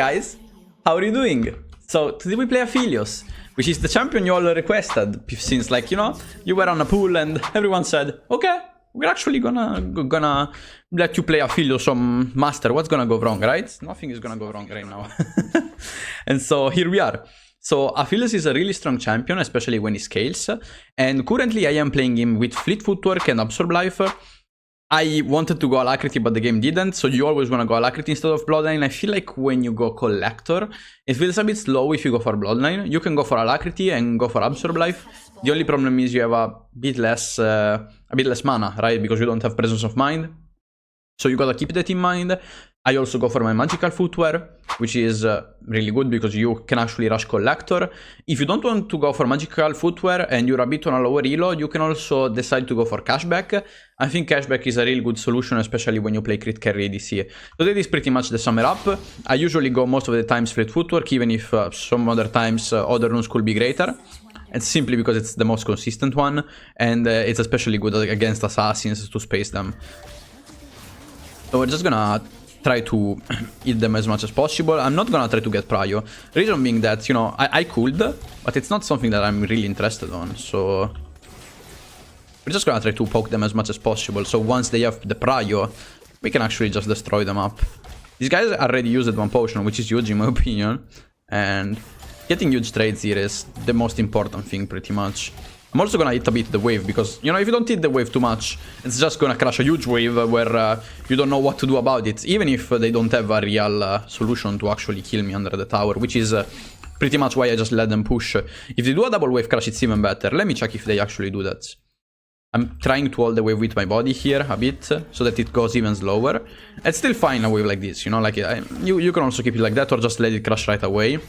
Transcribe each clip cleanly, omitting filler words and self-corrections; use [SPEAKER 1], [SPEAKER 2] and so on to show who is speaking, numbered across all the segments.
[SPEAKER 1] guys, how are you doing? So today we play Aphelios, which is the champion you all requested, since like, you know, you were on a pool and everyone said, okay, we're actually gonna let you play Aphelios on Master. What's gonna go wrong, right? Nothing is gonna go wrong right now. And so here we are. So Aphelios is a really strong champion, especially when he scales. And currently I am playing him with Fleet Footwork and Absorb Life. I wanted to go Alacrity, but the game didn't, so you always want to go Alacrity instead of Bloodline. I feel like when you go Collector, it feels a bit slow if you go for Bloodline. You can go for Alacrity and go for Absorb Life. The only problem is you have a bit less mana, right? Because you don't have Presence of Mind. So you gotta keep that in mind. I also go for my Magical Footwear, which is really good because you can actually rush Collector. If you don't want to go for Magical Footwear and you're a bit on a lower elo, you can also decide to go for Cashback. I think Cashback is a really good solution, especially when you play Crit Carry ADC. So that is pretty much the summer up. I usually go most of the times Fleet Footwork, even if some other times other runes could be greater. It's simply because it's the most consistent one, and it's especially good against assassins to space them. So we're just gonna try to eat them as much as possible. I'm not gonna try to get prio. Reason being that, you know, I could, but it's not something that I'm really interested on. So we're just gonna try to poke them as much as possible. So once they have the prio, we can actually just destroy them up. These guys already used one potion, which is huge in my opinion. And getting huge trades here is the most important thing pretty much. I'm also gonna hit a bit the wave, because, you know, if you don't hit the wave too much, it's just gonna crash a huge wave where you don't know what to do about it, even if they don't have a real solution to actually kill me under the tower, which is pretty much why I just let them push. If they do a double wave crash, it's even better. Let me check if they actually do that. I'm trying to hold the wave with my body here a bit, so that it goes even slower. It's still fine a wave like this, you know, like you can also keep it like that or just let it crash right away.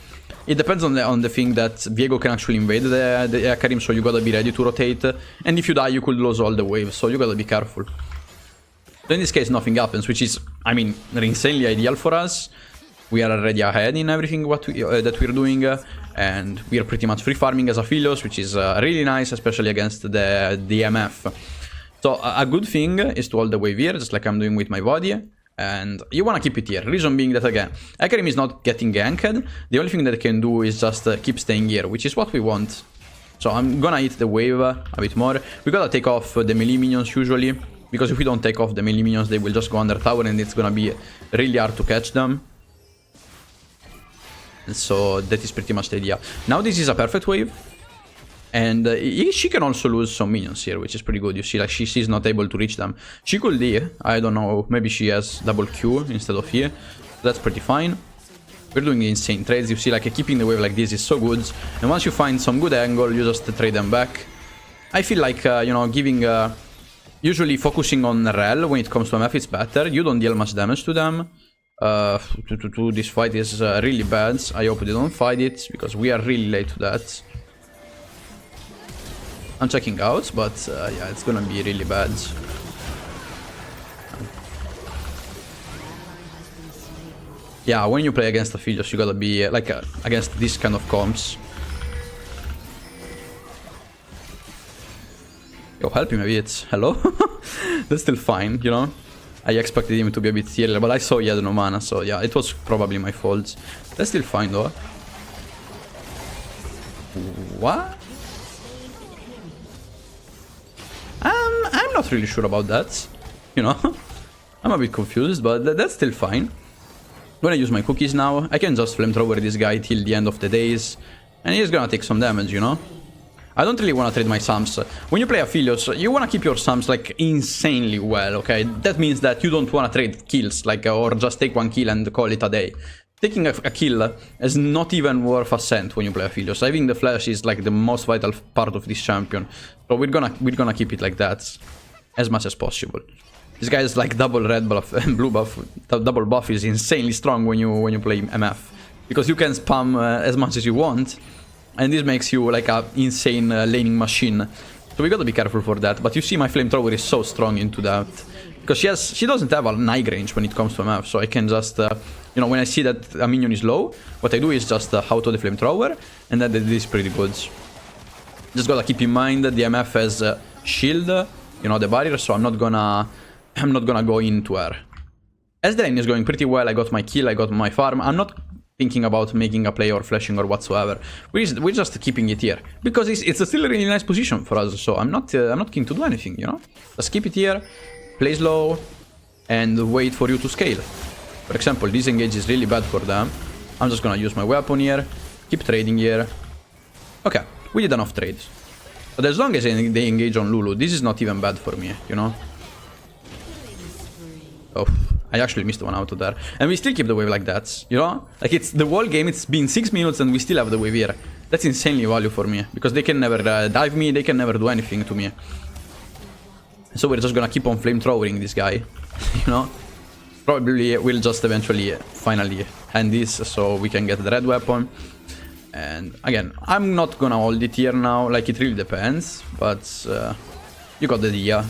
[SPEAKER 1] It depends on the thing that Viego can actually invade the Hecarim, so you gotta be ready to rotate. And if you die, you could lose all the waves, so you gotta be careful. So in this case, nothing happens, which is, I mean, insanely ideal for us. We are already ahead in everything that we're doing, and we are pretty much free farming as Aphelios, which is really nice, especially against the DMF. So a good thing is to hold the wave here, just like I'm doing with my body, and you want to keep it here. Reason being that, again, Hecarim is not getting ganked. The only thing that I can do is just keep staying here, which is what we want. So I'm gonna hit the wave a bit more. We gotta take off the melee minions usually, because if we don't take off the melee minions, they will just go under tower and it's gonna be really hard to catch them. So that is pretty much the idea. Now this is a perfect wave, and she can also lose some minions here, which is pretty good. You see, like, she's not able to reach them. She could E, I don't know, maybe she has double Q instead of E. That's pretty fine. We're doing insane trades. You see, like, keeping the wave like this is so good, and once you find some good angle, you just trade them back. I feel like, you know, giving usually focusing on Rel when it comes to MF is better. You don't deal much damage to them. This fight is really bad. I hope they don't fight it, because we are really late to that. I'm checking out, but yeah, it's gonna be really bad. Yeah, when you play against Aphelios, you gotta be like against this kind of comps. Yo, help him a bit. Hello? That's still fine, you know? I expected him to be a bit earlier, but I saw he had no mana, so yeah, it was probably my fault. That's still fine though. What? I'm not really sure about that, you know? I'm a bit confused, but that's still fine. When I use my cookies now, I can just flamethrower this guy till the end of the days, and he's gonna take some damage, you know? I don't really want to trade my Sams. When you play Aphelios, you want to keep your Sams like insanely well, okay? That means that you don't want to trade kills, like, or just take one kill and call it a day. Taking a kill is not even worth a cent when you play Aphelios. I think the flash is like the most vital part of this champion, so we're gonna keep it like that as much as possible. This guy's like double red buff and blue buff. Double buff is insanely strong when you play MF, because you can spam as much as you want. And this makes you like a insane laning machine. So we gotta be careful for that. But you see, my flamethrower is so strong into that, because she doesn't have a Nige range when it comes to MF. So I can just, you know, when I see that a minion is low, what I do is just auto the flamethrower, and that is pretty good. Just gotta keep in mind that the MF has shield, you know, the barrier. So I'm not gonna go into her. As the lane is going pretty well, I got my kill, I got my farm. I'm not thinking about making a play or flashing or whatsoever. We're just keeping it here because it's still a really nice position for us. So I'm not keen to do anything, you know. Just keep it here, play slow, and wait for you to scale. For example, this engage is really bad for them. I'm just gonna use my weapon here, keep trading here. Okay, we did enough trades. But as long as they engage on Lulu, this is not even bad for me, you know. Oh, I actually missed one out of there. And we still keep the wave like that, you know? Like, it's the whole game, it's been 6 minutes and we still have the wave here. That's insanely value for me, because they can never dive me, they can never do anything to me. So we're just gonna keep on flamethrowing this guy, you know? Probably we'll just eventually, finally, end this so we can get the red weapon. And again, I'm not gonna hold it here now, like, it really depends, but you got the idea.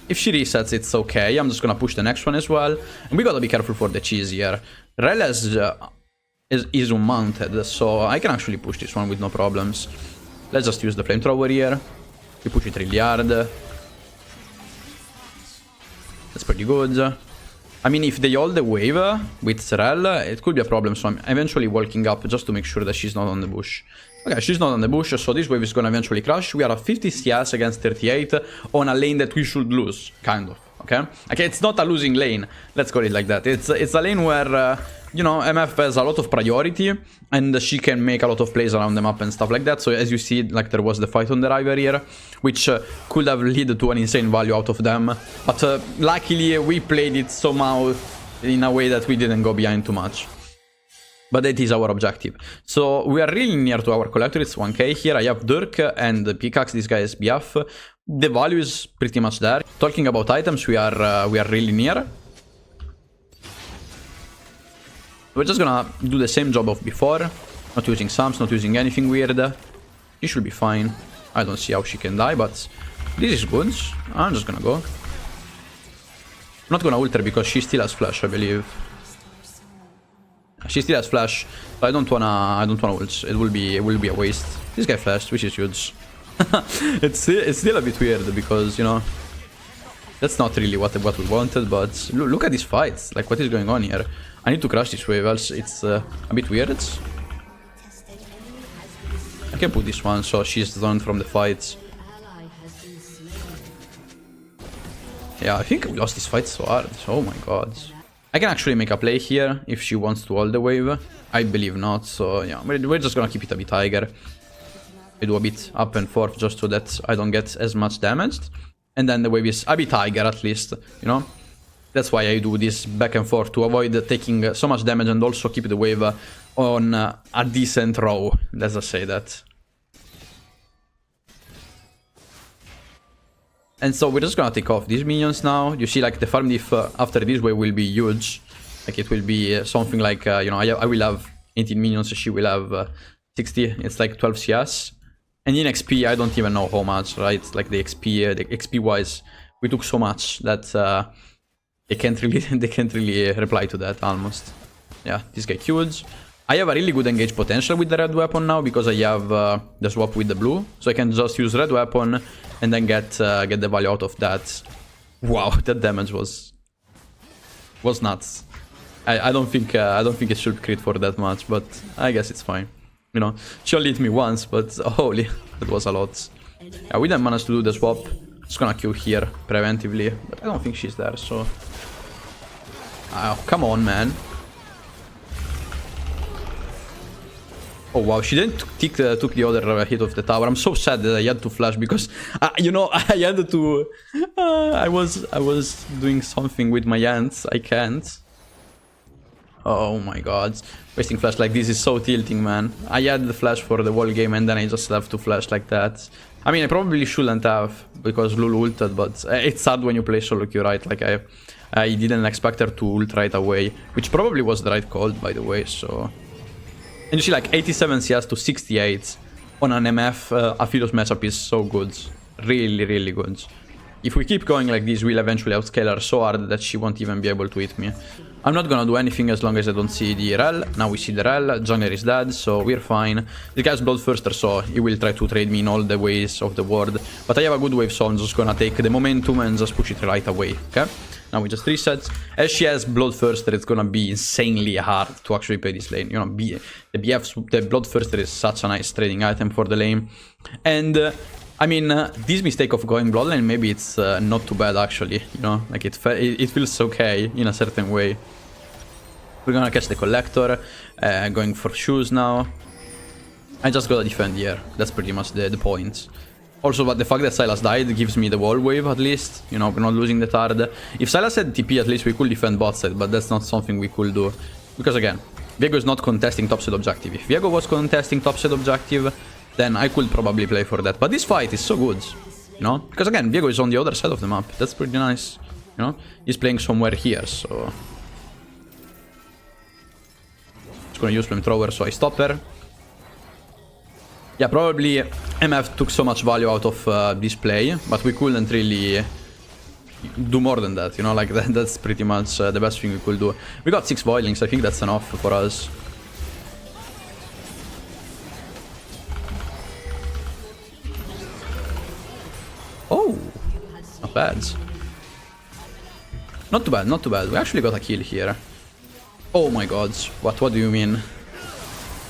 [SPEAKER 1] If she resets, it's okay. I'm just gonna push the next one as well. And we gotta be careful for the cheese here. Rel is unmounted, so I can actually push this one with no problems. Let's just use the flamethrower here. We push it really hard. That's pretty good. I mean, if they hold the wave with Rel, it could be a problem, so I'm eventually walking up just to make sure that she's not on the bush. Okay, she's not on the bush, so this wave is gonna eventually crash. We are at 50 CS against 38 on a lane that we should lose, kind of, okay? Okay, it's not a losing lane, let's call it like that. It's a lane where, you know, MF has a lot of priority, and she can make a lot of plays around the map and stuff like that. So as you see, like, there was the fight on the river here, which could have led to an insane value out of them. But luckily, we played it somehow in a way that we didn't go behind too much. But that is our objective. So we are really near to our collector. It's 1k here. I have Dirk and the pickaxe. This guy is BF. The value is pretty much there. Talking about items, we are really near. We're just gonna do the same job of before. Not using sums, not using anything weird. She should be fine. I don't see how she can die, but this is good. I'm just gonna go. I'm not gonna ult her because she still has flash, I believe. She still has flash, but I don't wanna ult. It will be a waste. This guy flashed, which is huge. it's still a bit weird because, you know, that's not really what we wanted. But look at these fights. Like, what is going on here? I need to crush this wave, else it's a bit weird. I can put this one so she's zoned from the fights. Yeah, I think we lost this fight so hard. Oh my god. I can actually make a play here if she wants to hold the wave. I believe not, so yeah, we're just gonna keep it a bit higher. We do a bit up and forth just so that I don't get as much damaged. And then the wave is a bit higher at least, you know? That's why I do this back and forth, to avoid taking so much damage and also keep the wave on a decent row. Let's just say that. And so we're just gonna take off these minions now. You see, like, the farm diff after this wave will be huge. Like, it will be something like, you know, I will have 18 minions, she will have 60. It's like 12 CS. And in XP, I don't even know how much, right? Like, the XP wise, we took so much that they can't really reply to that almost. Yeah, this guy huge. I have a really good engage potential with the red weapon now because I have the swap with the blue, so I can just use red weapon and then get the value out of that. Wow, that damage was nuts. I don't think it should crit for that much, but I guess it's fine. You know, she only hit me once, but holy, that was a lot. Yeah, we didn't manage to do the swap. Just gonna Q here preventively, but I don't think she's there. So, oh, come on, man. Oh wow, she didn't took the other hit of the tower. I'm so sad that I had to flash because, you know, I had to. I was doing something with my hands. I can't. Oh my god, wasting flash like this is so tilting, man. I had the flash for the whole game and then I just have to flash like that. I mean, I probably shouldn't have because Lulu ulted, but it's sad when you play solo queue, right? Like I didn't expect her to ult right away, which probably was the right call, by the way. So. And you see, like, 87 CS to 68 on an MF Aphelios matchup is so good. Really, really good. If we keep going like this, we'll eventually outscale her so hard that she won't even be able to hit me. I'm not gonna do anything as long as I don't see the rel. Now we see the rel. Jungler is dead, so we're fine. This guy's Bloodthirster, so he will try to trade me in all the ways of the world. But I have a good wave, so I'm just gonna take the momentum and just push it right away, okay? Now we just reset. As she has Bloodthirster, it's gonna be insanely hard to actually play this lane. You know, the Bloodthirster is such a nice trading item for the lane. And I mean, this mistake of going Bloodline, maybe it's not too bad actually. You know, like it feels okay in a certain way. We're gonna catch the Collector, going for shoes now. I just gotta defend here. That's pretty much the point. Also, but the fact that Sylas died gives me the wall wave at least. You know, we're not losing the Tard. If Sylas had TP, at least we could defend bot side, but that's not something we could do. Because again, Viego is not contesting top side objective. If Viego was contesting top side objective, then I could probably play for that. But this fight is so good, you know? Because again, Viego is on the other side of the map. That's pretty nice, you know? He's playing somewhere here, so... Just gonna use Flamethrower, so I stop her. Yeah, probably MF took so much value out of this play, but we couldn't really do more than that, you know, like that's pretty much the best thing we could do. We got 6 Voidlings, I think that's enough for us. Oh, not bad. Not too bad, not too bad. We actually got a kill here. Oh my god, what do you mean?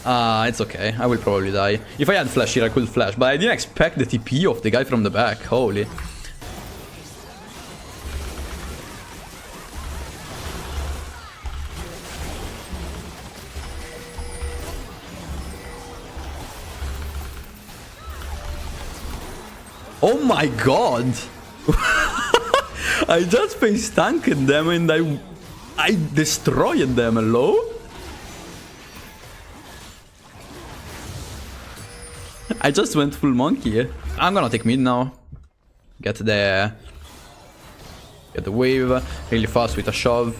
[SPEAKER 1] It's okay. I will probably die. If I had flash here, I could flash. But I didn't expect the TP of the guy from the back. Holy. Oh my god. I just face tanked them and I destroyed them. Hello? I just went full monkey. I'm gonna take mid now. Get the wave really fast with a shove.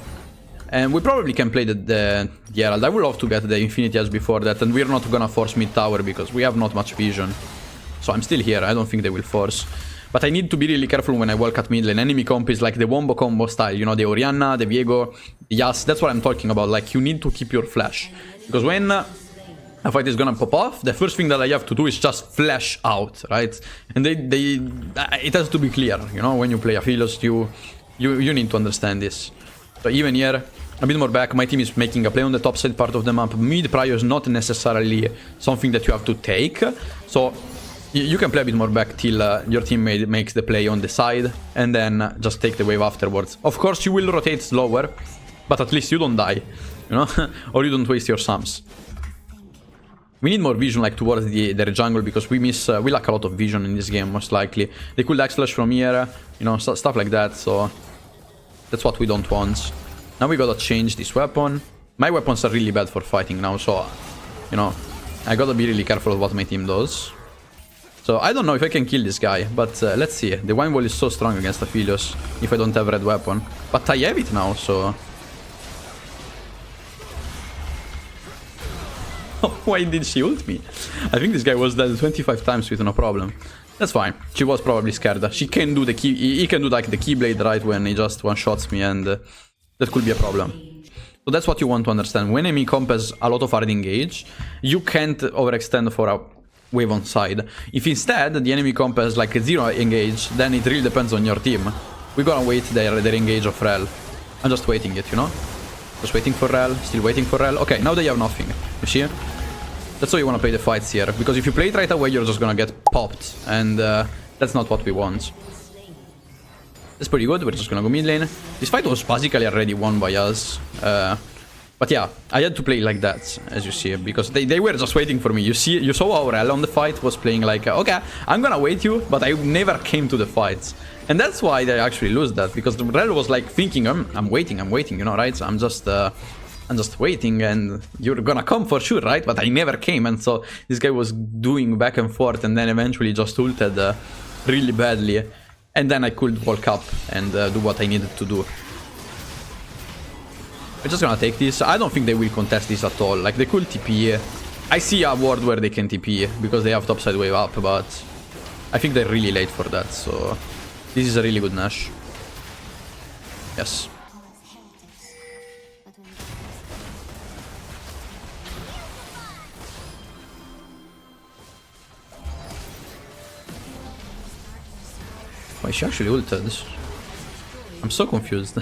[SPEAKER 1] And we probably can play the Herald. I would love to get the Infinity Edge before that. And we're not gonna force mid tower because we have not much vision. So I'm still here. I don't think they will force. But I need to be really careful when I walk at mid lane. Enemy comp is like the wombo combo style. You know, the Orianna, the Viego, the Yas. That's what I'm talking about. Like, you need to keep your flash. Because when a fight is gonna pop off, the first thing that I have to do is just flash out, right? And it has to be clear, you know, when you play Aphelios, you need to understand this. So even here, a bit more back, my team is making a play on the top side part of the map. Mid prio is not necessarily something that you have to take, so you can play a bit more back till your teammate makes the play on the side, and then just take the wave afterwards. Of course, you will rotate slower, but at least you don't die, you know, or you don't waste your sums. We need more vision, like, towards their jungle, because we lack a lot of vision in this game, most likely. They could X-Flash from here, you know, stuff like that, so that's what we don't want. Now we gotta change this weapon. My weapons are really bad for fighting now, so, you know, I gotta be really careful of what my team does. So I don't know if I can kill this guy, but let's see. The Wine Wall is so strong against Aphelios if I don't have red weapon. But I have it now, so... Why did she ult me? I think this guy was dead 25 times with no problem. That's fine. She was probably scared. She can do the key. He can do like the Keyblade right when he just one-shots me, and that could be a problem. So that's what you want to understand. When enemy comp has a lot of hard engage, you can't overextend for a wave on side. If instead the enemy comp has like a 0 engage, then it really depends on your team. We're gonna wait their engage of Rel. I'm just waiting it, you know? Just waiting for Rel, still waiting for Rel. Okay, now they have nothing. You see? That's how you want to play the fights here. Because if you play it right away, you're just gonna get popped. And that's not what we want. That's pretty good. We're just gonna go mid lane. This fight was basically already won by us. But yeah, I had to play like that, as you see. Because they were just waiting for me. You saw how Rel on the fight was playing like, okay, I'm gonna wait you, but I never came to the fights. And that's why they actually lose that. Because Rel was like thinking, I'm waiting, you know, right? So I'm just waiting, and you're gonna come for sure, right? But I never came, and so this guy was doing back and forth, and then eventually just ulted really badly. And then I could walk up and do what I needed to do. We're just gonna take this. I don't think they will contest this at all. Like, they could TP. I see a world where they can TP, because they have topside wave up, but I think they're really late for that, so this is a really good Nash. Yes. Why she actually ulted? I'm so confused.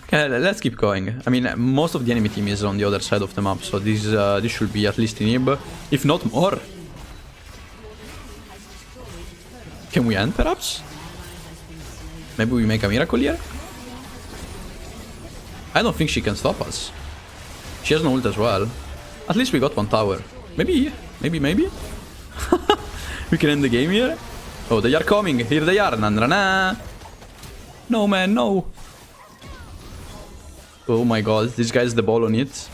[SPEAKER 1] Okay, let's keep going. I mean, most of the enemy team is on the other side of the map, so this should be at least inib, if not more. Can we end, perhaps? Maybe we make a miracle here? I don't think she can stop us. She has no ult as well. At least we got one tower. Maybe. We can end the game here. Oh, they are coming. Here they are. Nandrana. No, man, no. Oh my god, this guy's the ball on it.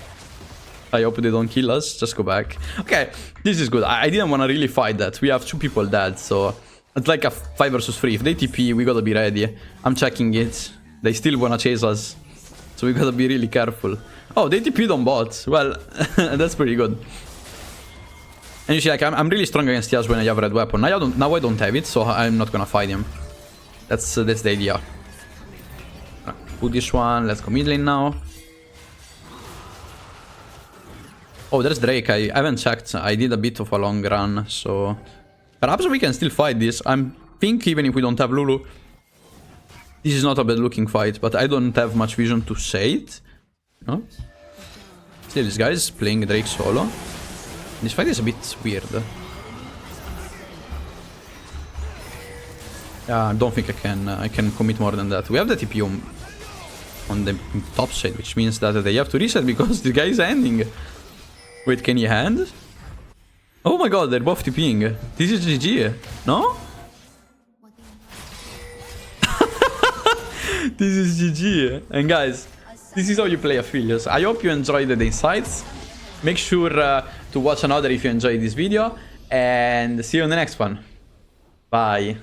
[SPEAKER 1] I hope they don't kill us. Just go back. Okay, this is good. I didn't want to really fight that. We have 2 people dead, so it's like a 5 versus 3. If they TP, we gotta be ready. I'm checking it. They still wanna chase us, so we gotta be really careful. Oh, they TP'd on bot. Well, that's pretty good. And you see, like, I'm really strong against Yas when I have red weapon. Now I don't have it, so I'm not gonna fight him. That's the idea. Put this one. Let's go mid lane now. Oh, there's Drake. I haven't checked. I did a bit of a long run, so perhaps we can still fight this. I think even if we don't have Lulu, this is not a bad looking fight, but I don't have much vision to say it. No? Still, this guy is playing Drake solo. This fight is a bit weird. Yeah, I don't think I can commit more than that. We have the TP on the top side, which means that they have to reset because the guy is ending. Wait, can he hand? Oh my god, they're both TPing. This is GG, no? This is GG. And guys, this is how you play Aphelios. I hope you enjoyed the insights. Make sure to watch another if you enjoyed this video. And see you in the next one. Bye.